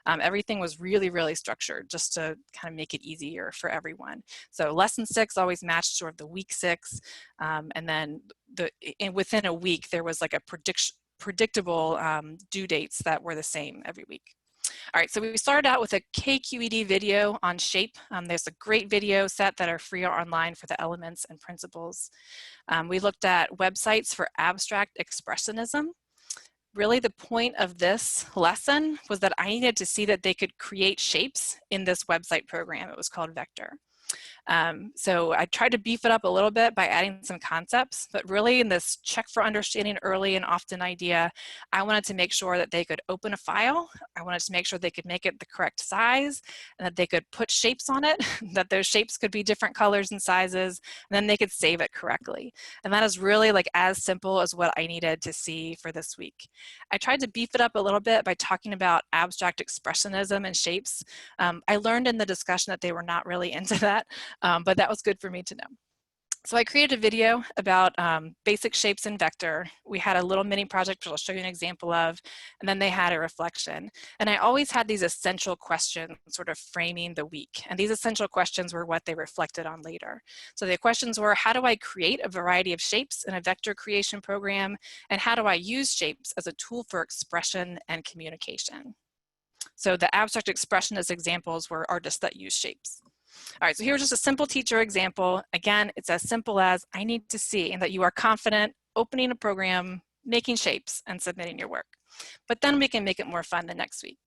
Everything was really, really structured just to kind of make it easier for everyone. So lesson 6 always matched sort of the week 6, and then within a week there was like a predictable due dates that were the same every week. All right, so we started out with a KQED video on shape. There's a great video set that are free or online for the elements and principles. We looked at websites for abstract expressionism. Really the point of this lesson was that I needed to see that they could create shapes in this website program. It was called Vector. So I tried to beef it up a little bit by adding some concepts, but really in this check for understanding early and often idea, I wanted to make sure that they could open a file. I wanted to make sure they could make it the correct size and that they could put shapes on it, that those shapes could be different colors and sizes, and then they could save it correctly. And that is really like as simple as what I needed to see for this week. I tried to beef it up a little bit by talking about abstract expressionism and shapes. I learned in the discussion that they were not really into that. But that was good for me to know. So I created a video about basic shapes in Vector. We had a little mini project, which I'll show you an example of, and then they had a reflection. And I always had these essential questions sort of framing the week. And these essential questions were what they reflected on later. So the questions were, how do I create a variety of shapes in a vector creation program? And how do I use shapes as a tool for expression and communication? So the abstract expressionist examples were artists that use shapes. All right, so here's just a simple teacher example. Again, it's as simple as I need to see that you are confident opening a program, making shapes, and submitting your work. But then we can make it more fun the next week.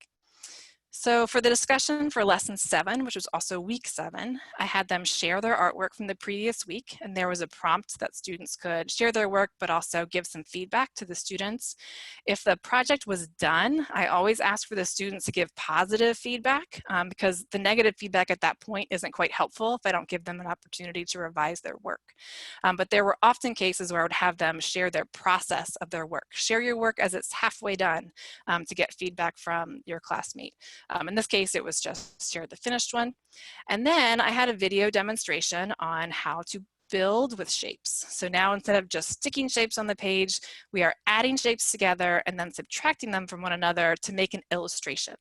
So for the discussion for lesson 7, which was also week 7, I had them share their artwork from the previous week, and there was a prompt that students could share their work, but also give some feedback to the students. If the project was done, I always ask for the students to give positive feedback because the negative feedback at that point isn't quite helpful if I don't give them an opportunity to revise their work. But there were often cases where I would have them share their process of their work. Share your work as it's halfway done to get feedback from your classmate. In this case, it was just share the finished one. And then I had a video demonstration on how to build with shapes. So now instead of just sticking shapes on the page, we are adding shapes together and then subtracting them from one another to make an illustration.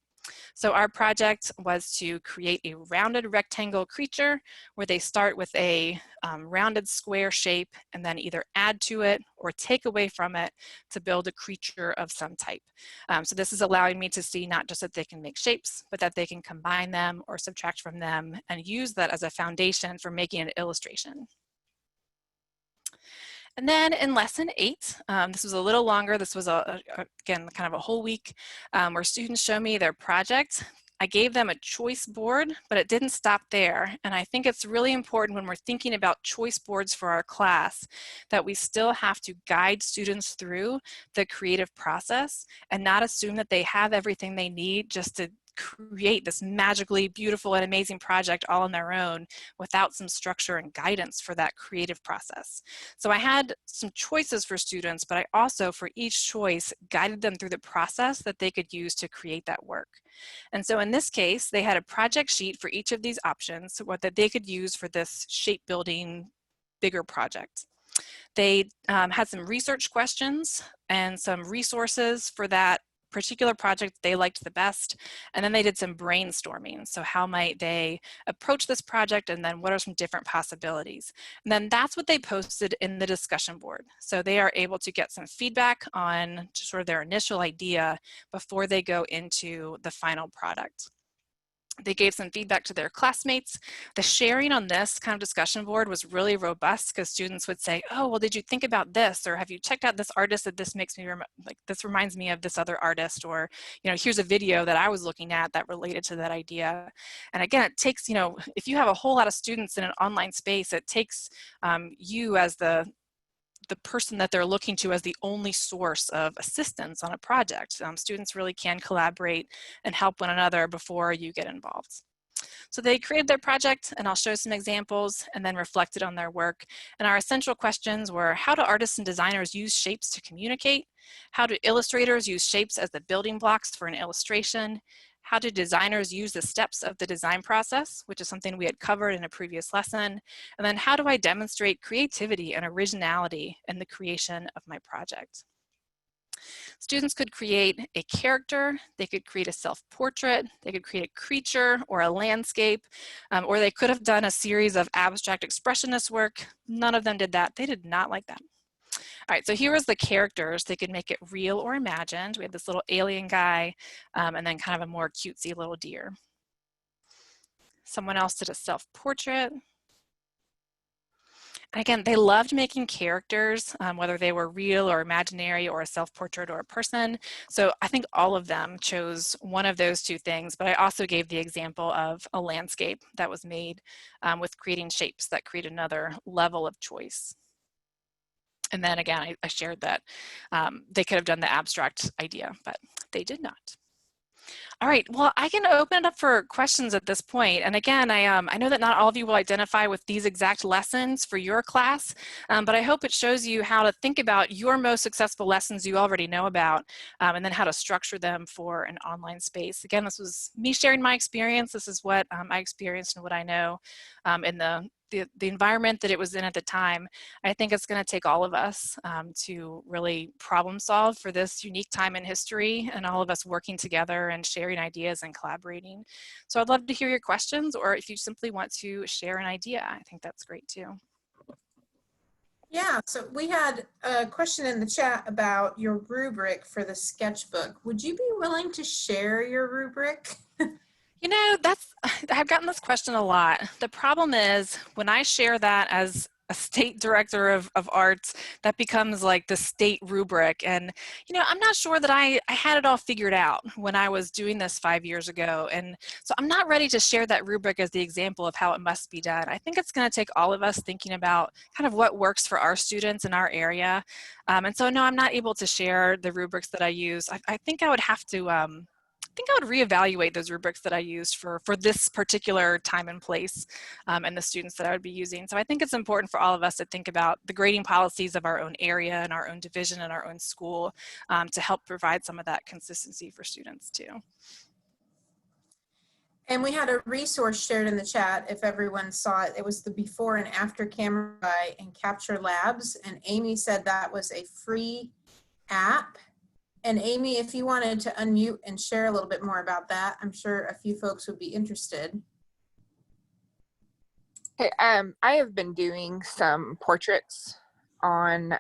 So our project was to create a rounded rectangle creature where they start with a rounded square shape and then either add to it or take away from it to build a creature of some type. So this is allowing me to see not just that they can make shapes, but that they can combine them or subtract from them and use that as a foundation for making an illustration. And then in lesson 8, this was a little longer. This was, again, kind of a whole week where students show me their project. I gave them a choice board, but it didn't stop there. And I think it's really important when we're thinking about choice boards for our class that we still have to guide students through the creative process and not assume that they have everything they need just to create this magically beautiful and amazing project all on their own without some structure and guidance for that creative process. So I had some choices for students, but I also, for each choice, guided them through the process that they could use to create that work. And so in this case, they had a project sheet for each of these options, what that they could use for this shape building bigger project. They had some research questions and some resources for that particular project they liked the best. And then they did some brainstorming. So how might they approach this project, and then what are some different possibilities? And then that's what they posted in the discussion board. So they are able to get some feedback on sort of their initial idea before they go into the final product. They gave some feedback to their classmates. The sharing on this kind of discussion board was really robust, because students would say, oh, well, did you think about this? Or have you checked out this artist that this makes me, like this reminds me of this other artist? Or, you know, here's a video that I was looking at that related to that idea. And again, it takes, you know, if you have a whole lot of students in an online space, it takes you as the person that they're looking to as the only source of assistance on a project. Students really can collaborate and help one another before you get involved. So they created their project, and I'll show some examples, and then reflected on their work. And our essential questions were, how do artists and designers use shapes to communicate? How do illustrators use shapes as the building blocks for an illustration? How do designers use the steps of the design process, which is something we had covered in a previous lesson? And then how do I demonstrate creativity and originality in the creation of my project? Students could create a character, they could create a self-portrait, they could create a creature or a landscape, or they could have done a series of abstract expressionist work. None of them did that. They did not like that. All right, so here was the characters. They could make it real or imagined. We had this little alien guy, and then kind of a more cutesy little deer. Someone else did a self-portrait. And again, they loved making characters, whether they were real or imaginary or a self-portrait or a person. So I think all of them chose one of those two things, but I also gave the example of a landscape that was made with creating shapes that create another level of choice. And then again, I shared that they could have done the abstract idea, but they did not. All right, well, I can open it up for questions at this point. And again, I know that not all of you will identify with these exact lessons for your class, but I hope it shows you how to think about your most successful lessons you already know about, and then how to structure them for an online space. Again, this was me sharing my experience. This is what I experienced and what I know in the environment that it was in at the time. I think it's going to take all of us to really problem solve for this unique time in history, and all of us working together and sharing ideas and collaborating. So I'd love to hear your questions, or if you simply want to share an idea, I think that's great too.
Yeah, so we had a question in the chat about your rubric for the sketchbook. Would you be willing to share your rubric?
You know, I've gotten this question a lot. The problem is when I share that as a state director of arts, that becomes like the state rubric. And, you know, I'm not sure that I had it all figured out when I was doing this 5 years ago. And so I'm not ready to share that rubric as the example of how it must be done. I think it's going to take all of us thinking about kind of what works for our students in our area. And so, no, I'm not able to share the rubrics that I use. I think I would have to, I think I would reevaluate those rubrics that I used for this particular time and place and the students that I would be using. So I think it's important for all of us to think about the grading policies of our own area and our own division and our own school to help provide some of that consistency for students too.
And we had a resource shared in the chat if everyone saw it. It was the before and after camera by Capture Labs. And Amy said that was a free app. And Amy, if you wanted to unmute and share a little bit more about that, I'm sure a few folks would be interested.
Hey, I have been doing some portraits on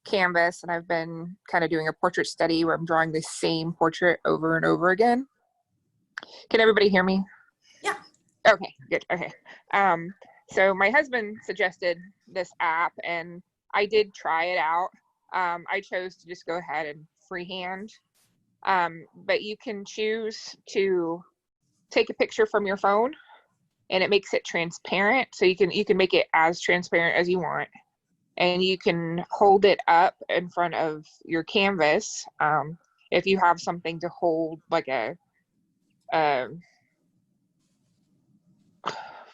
Canvas, and I've been kind of doing a portrait study where I'm drawing the same portrait over and over again. Can everybody hear me?
Yeah.
Okay, good. Okay. So my husband suggested this app, and I did try it out. I chose to just go ahead and freehand, but you can choose to take a picture from your phone, and it makes it transparent, so you can make it as transparent as you want, and you can hold it up in front of your canvas if you have something to hold, like a um,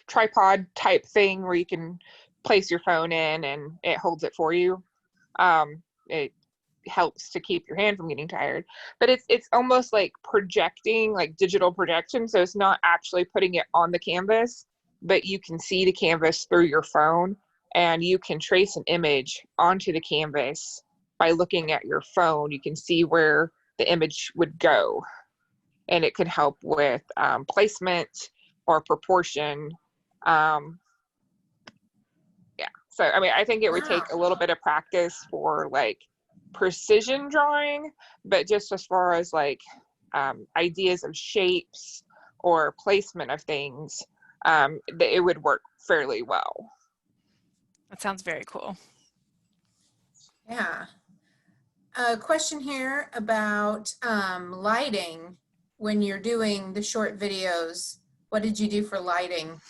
tripod type thing where you can place your phone in and it holds it for you. It helps to keep your hand from getting tired, but it's almost like projecting, like digital projection. So it's not actually putting it on the canvas, but you can see the canvas through your phone, and you can trace an image onto the canvas by looking at your phone. You can see where the image would go, and it can help with placement or proportion. Yeah, so I mean, I think it would take a little bit of practice for like precision drawing, but just as far as like ideas of shapes or placement of things, it would work fairly well.
That sounds very cool.
Yeah. A question here about lighting when you're doing the short videos. What did you do for lighting?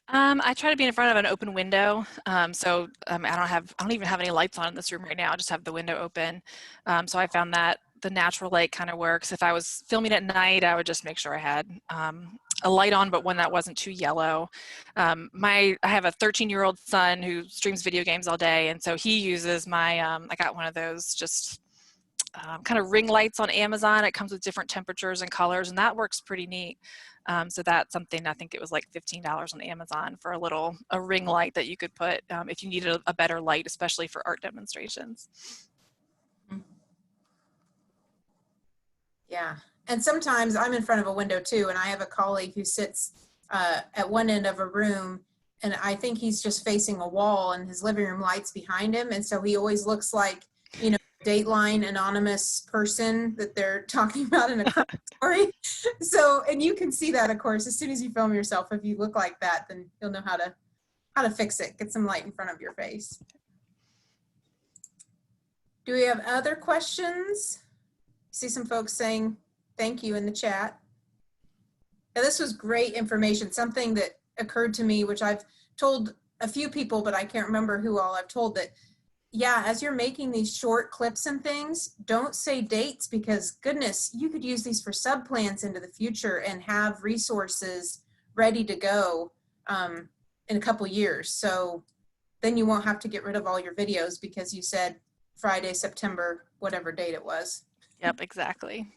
I try to be in front of an open window. I don't even have any lights on in this room right now. I just have the window open. So I found that the natural light kind of works. If I was filming at night, I would just make sure I had a light on, but one that wasn't too yellow. I have a 13-year-old son who streams video games all day, and so he uses my, I got one of those just kind of ring lights on Amazon. It comes with different temperatures and colors, and that works pretty neat. So that's something, I think it was like $15 on Amazon for a ring light that you could put if you needed a better light, especially for art demonstrations.
Yeah, and sometimes I'm in front of a window too, and I have a colleague who sits at one end of a room, and I think he's just facing a wall, and his living room light's behind him, and so he always looks like, you know, Dateline anonymous person that they're talking about in a crime story. So, and you can see that, of course, as soon as you film yourself. If you look like that, then you'll know how to fix it. Get some light in front of your face. Do we have other questions? See some folks saying thank you in the chat. Now, this was great information, something that occurred to me, which I've told a few people, but I can't remember who all I've told, that, yeah, as you're making these short clips and things, don't say dates, because goodness, you could use these for sub-plans into the future and have resources ready to go in a couple years. So then you won't have to get rid of all your videos because you said Friday, September, whatever date it was.
Yep, exactly.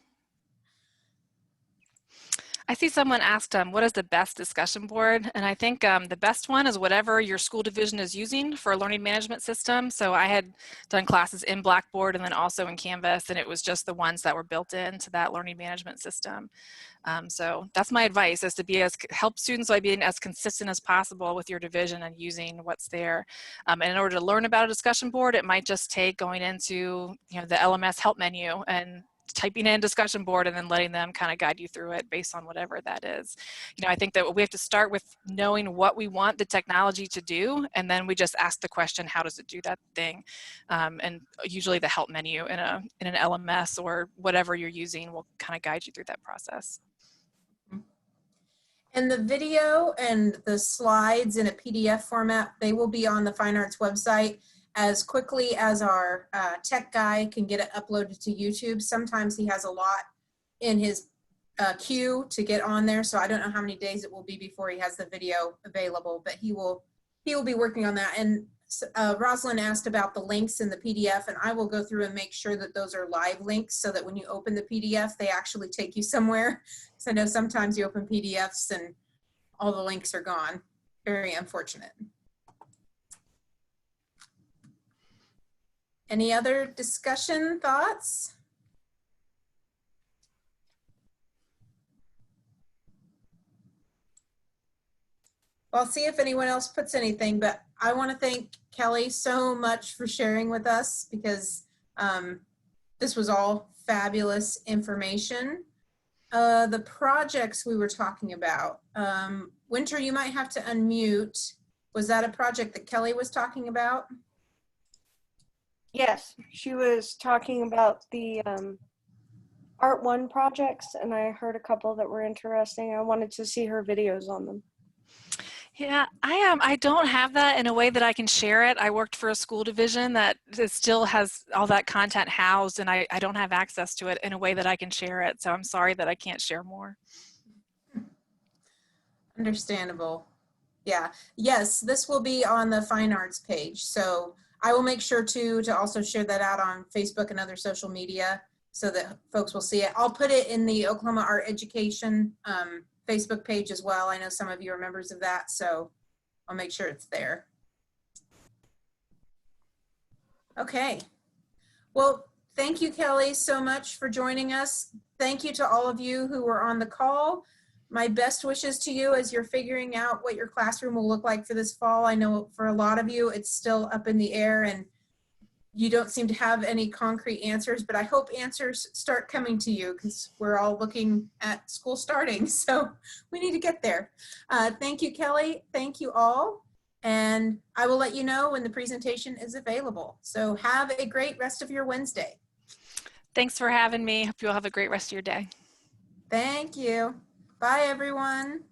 I see someone asked, what is the best discussion board? And I think the best one is whatever your school division is using for a learning management system. So I had done classes in Blackboard and then also in Canvas, and it was just the ones that were built into that learning management system. So that's my advice, is to help students by being as consistent as possible with your division and using what's there. And in order to learn about a discussion board, it might just take going into the LMS help menu and typing in discussion board and then letting them kind of guide you through it based on whatever that is. I think that we have to start with knowing what we want the technology to do, and then we just ask the question, how does it do that thing? And usually the help menu in an LMS or whatever you're using will kind of guide you through that process.
And the video and the slides in a PDF format, they will be on the Fine Arts website as quickly as our tech guy can get it uploaded to YouTube. Sometimes he has a lot in his queue to get on there, so I don't know how many days it will be before he has the video available, but he will be working on that. And Rosalind asked about the links in the PDF, and I will go through and make sure that those are live links so that when you open the PDF, they actually take you somewhere. So I know sometimes you open PDFs and all the links are gone. Very unfortunate. Any other discussion thoughts? Well, I'll see if anyone else puts anything, but I want to thank Kelly so much for sharing with us, because this was all fabulous information. The projects we were talking about, Winter, you might have to unmute. Was that a project that Kelly was talking about?
Yes, she was talking about the Art One projects, and I heard a couple that were interesting. I wanted to see her videos on them.
Yeah, I don't have that in a way that I can share it. I worked for a school division that still has all that content housed, and I don't have access to it in a way that I can share it. So I'm sorry that I can't share more.
Understandable. Yeah. Yes, this will be on the Fine Arts page. So I will make sure to also share that out on Facebook and other social media so that folks will see it. I'll put it in the Oklahoma Art Education Facebook page as well. I know some of you are members of that, so I'll make sure it's there. Okay. Well, thank you, Kelly, so much for joining us. Thank you to all of you who were on the call. My best wishes to you as you're figuring out what your classroom will look like for this fall. I know for a lot of you, it's still up in the air and you don't seem to have any concrete answers, but I hope answers start coming to you because we're all looking at school starting. So we need to get there. Thank you, Kelly. Thank you all. And I will let you know when the presentation is available. So have a great rest of your Wednesday.
Thanks for having me. Hope you'll have a great rest of your day.
Thank you. Bye, everyone.